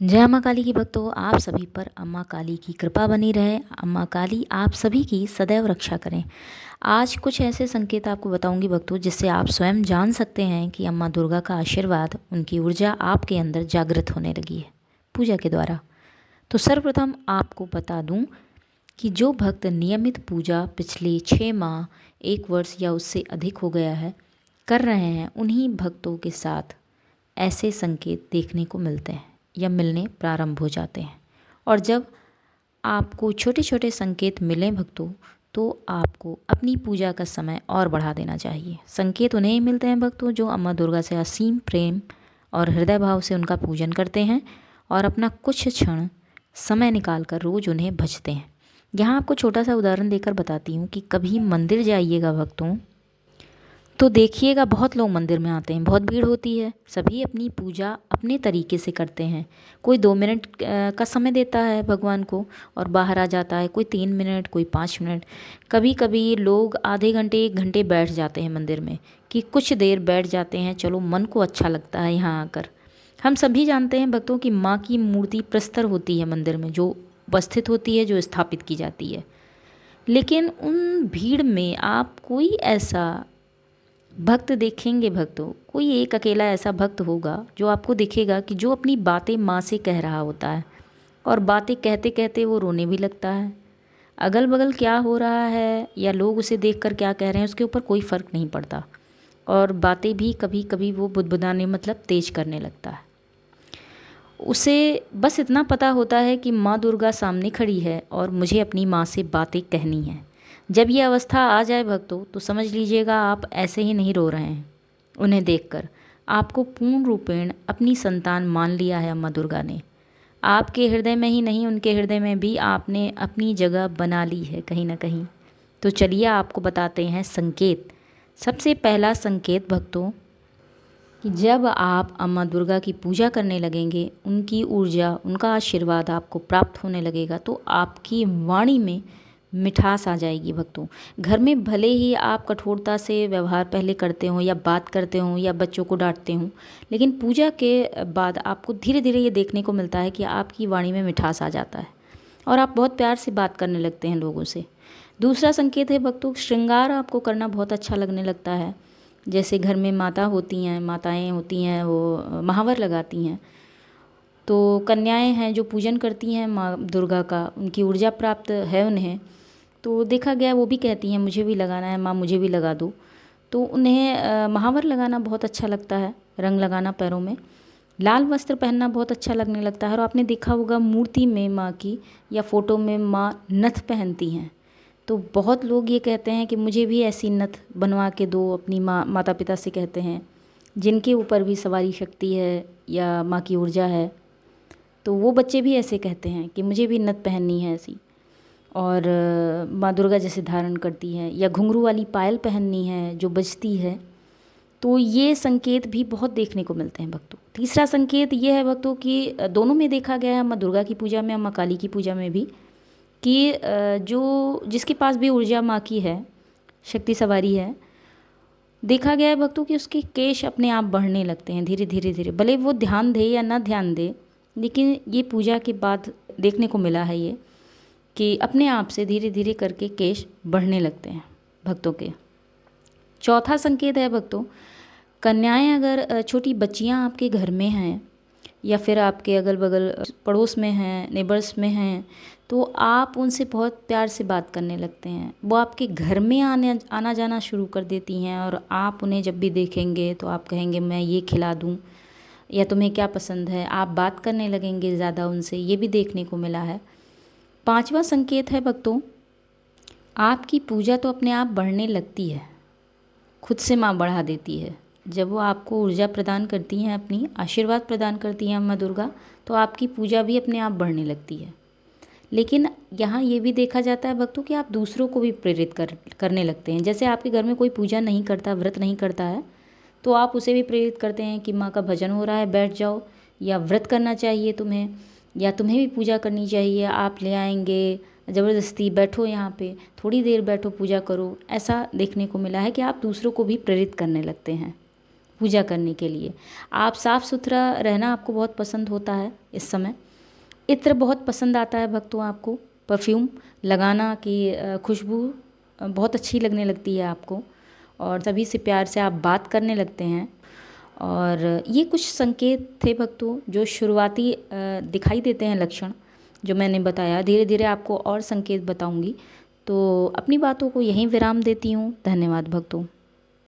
जय अम्मा काली की भक्तों, आप सभी पर अम्मा काली की कृपा बनी रहे। अम्मा काली आप सभी की सदैव रक्षा करें। आज कुछ ऐसे संकेत आपको बताऊंगी भक्तों, जिससे आप स्वयं जान सकते हैं कि अम्मा दुर्गा का आशीर्वाद, उनकी ऊर्जा आपके अंदर जागृत होने लगी है पूजा के द्वारा। तो सर्वप्रथम आपको बता दूं कि जो भक्त नियमित पूजा पिछले 6 माह, 1 वर्ष या उससे अधिक हो गया है कर रहे हैं, उन्हीं भक्तों के साथ ऐसे संकेत देखने को मिलते हैं या मिलने प्रारंभ हो जाते हैं। और जब आपको छोटे छोटे संकेत मिलें भक्तों, तो आपको अपनी पूजा का समय और बढ़ा देना चाहिए। संकेत उन्हें ही मिलते हैं भक्तों जो अम्मा दुर्गा से असीम प्रेम और हृदय भाव से उनका पूजन करते हैं और अपना कुछ क्षण समय निकाल कर रोज़ उन्हें भजते हैं। यहाँ आपको छोटा सा उदाहरण देकर बताती हूँ कि कभी मंदिर जाइएगा भक्तों, तो देखिएगा बहुत लोग मंदिर में आते हैं, बहुत भीड़ होती है, सभी अपनी पूजा अपने तरीके से करते हैं। कोई 2 मिनट का समय देता है भगवान को और बाहर आ जाता है, कोई 3 मिनट, कोई 5 मिनट। कभी कभी लोग आधे घंटे 1 घंटे बैठ जाते हैं मंदिर में, कि कुछ देर बैठ जाते हैं, चलो मन को अच्छा लगता है यहाँ आकर। हम सभी जानते हैं भक्तों की माँ की मूर्ति प्रस्तर होती है मंदिर में, जो उपस्थित होती है, जो स्थापित की जाती है। लेकिन उन भीड़ में आप कोई ऐसा भक्त देखेंगे भक्तों, कोई एक अकेला ऐसा भक्त होगा जो आपको दिखेगा कि जो अपनी बातें माँ से कह रहा होता है, और बातें कहते कहते वो रोने भी लगता है। अगल बगल क्या हो रहा है या लोग उसे देखकर क्या कह रहे हैं, उसके ऊपर कोई फ़र्क नहीं पड़ता, और बातें भी कभी कभी वो बुदबुदाने मतलब तेज करने लगता है। उसे बस इतना पता होता है कि माँ दुर्गा सामने खड़ी है और मुझे अपनी माँ से बातें कहनी है। जब ये अवस्था आ जाए भक्तों, तो समझ लीजिएगा आप ऐसे ही नहीं रो रहे हैं उन्हें देखकर। आपको पूर्ण रूपेण अपनी संतान मान लिया है अम्मा दुर्गा ने। आपके हृदय में ही नहीं, उनके हृदय में भी आपने अपनी जगह बना ली है कहीं ना कहीं। तो चलिए आपको बताते हैं संकेत। सबसे पहला संकेत भक्तों, कि जब आप अम्मा दुर्गा की पूजा करने लगेंगे, उनकी ऊर्जा, उनका आशीर्वाद आपको प्राप्त होने लगेगा, तो आपकी वाणी में मिठास आ जाएगी भक्तों। घर में भले ही आप कठोरता से व्यवहार पहले करते हों या बात करते हों या बच्चों को डांटते हों, लेकिन पूजा के बाद आपको धीरे धीरे ये देखने को मिलता है कि आपकी वाणी में मिठास आ जाता है और आप बहुत प्यार से बात करने लगते हैं लोगों से। दूसरा संकेत है भक्तों, श्रृंगार आपको करना बहुत अच्छा लगने लगता है। जैसे घर में माताएं होती हैं, वो महावर लगाती हैं, तो कन्याएं हैं जो पूजन करती हैं माँ दुर्गा का, उनकी ऊर्जा प्राप्त है उन्हें, तो देखा गया वो भी कहती हैं मुझे भी लगाना है माँ, मुझे भी लगा दो। तो उन्हें महावर लगाना बहुत अच्छा लगता है, रंग लगाना पैरों में, लाल वस्त्र पहनना बहुत अच्छा लगने लगता है। और आपने देखा होगा मूर्ति में माँ की या फोटो में माँ नथ पहनती हैं, तो बहुत लोग ये कहते हैं कि मुझे भी ऐसी नथ बनवा के दो, अपनी माता पिता से कहते हैं जिनके ऊपर भी सवारी शक्ति है या माँ की ऊर्जा है। तो वो बच्चे भी ऐसे कहते हैं कि मुझे भी नथ पहननी है ऐसी, और माँ दुर्गा जैसे धारण करती हैं, या घुंघरू वाली पायल पहननी है जो बजती है। तो ये संकेत भी बहुत देखने को मिलते हैं भक्तों। तीसरा संकेत ये है भक्तों कि दोनों में देखा गया है, माँ दुर्गा की पूजा में, माँ काली की पूजा में भी, कि जो जिसके पास भी ऊर्जा माँ की है, शक्ति सवारी है, देखा गया है भक्तों कि उसके केश अपने आप बढ़ने लगते हैं धीरे धीरे धीरे, भले वो ध्यान दे या ना ध्यान दे, लेकिन ये पूजा के बाद देखने को मिला है ये, कि अपने आप से धीरे धीरे करके केश बढ़ने लगते हैं भक्तों के। चौथा संकेत है भक्तों, कन्याएं अगर छोटी बच्चियां आपके घर में हैं या फिर आपके अगल बगल पड़ोस में हैं, नेबर्स में हैं, तो आप उनसे बहुत प्यार से बात करने लगते हैं। वो आपके घर में आना जाना शुरू कर देती हैं, और आप उन्हें जब भी देखेंगे तो आप कहेंगे मैं ये खिला दूँ, या तुम्हें क्या पसंद है, आप बात करने लगेंगे ज़्यादा उनसे, ये भी देखने को मिला है। पांचवा संकेत है भक्तों, आपकी पूजा तो अपने आप बढ़ने लगती है, खुद से माँ बढ़ा देती है। जब वो आपको ऊर्जा प्रदान करती हैं, अपनी आशीर्वाद प्रदान करती हैं अम्मा दुर्गा, तो आपकी पूजा भी अपने आप बढ़ने लगती है। लेकिन यहाँ ये भी देखा जाता है भक्तों कि आप दूसरों को भी प्रेरित करने लगते हैं। जैसे आपके घर में कोई पूजा नहीं करता, व्रत नहीं करता है, तो आप उसे भी प्रेरित करते हैं कि माँ का भजन हो रहा है, बैठ जाओ, या व्रत करना चाहिए तुम्हें, या तुम्हें भी पूजा करनी चाहिए, आप ले आएंगे ज़बरदस्ती, बैठो यहाँ पे, थोड़ी देर बैठो, पूजा करो। ऐसा देखने को मिला है कि आप दूसरों को भी प्रेरित करने लगते हैं। पूजा करने के लिए। आप साफ़ सुथरा रहना आपको बहुत पसंद होता है इस समय। इत्र बहुत पसंद आता है भक्तों आपको, परफ्यूम लगाना की खुशबू बहुत अच्छी लगने लगती है आपको और सभी से प्यार से आप बात करने लगते हैं। और ये कुछ संकेत थे भक्तों जो शुरुआती दिखाई देते हैं लक्षण जो मैंने बताया। धीरे धीरे आपको और संकेत बताऊंगी। तो अपनी बातों को यहीं विराम देती हूँ। धन्यवाद भक्तों।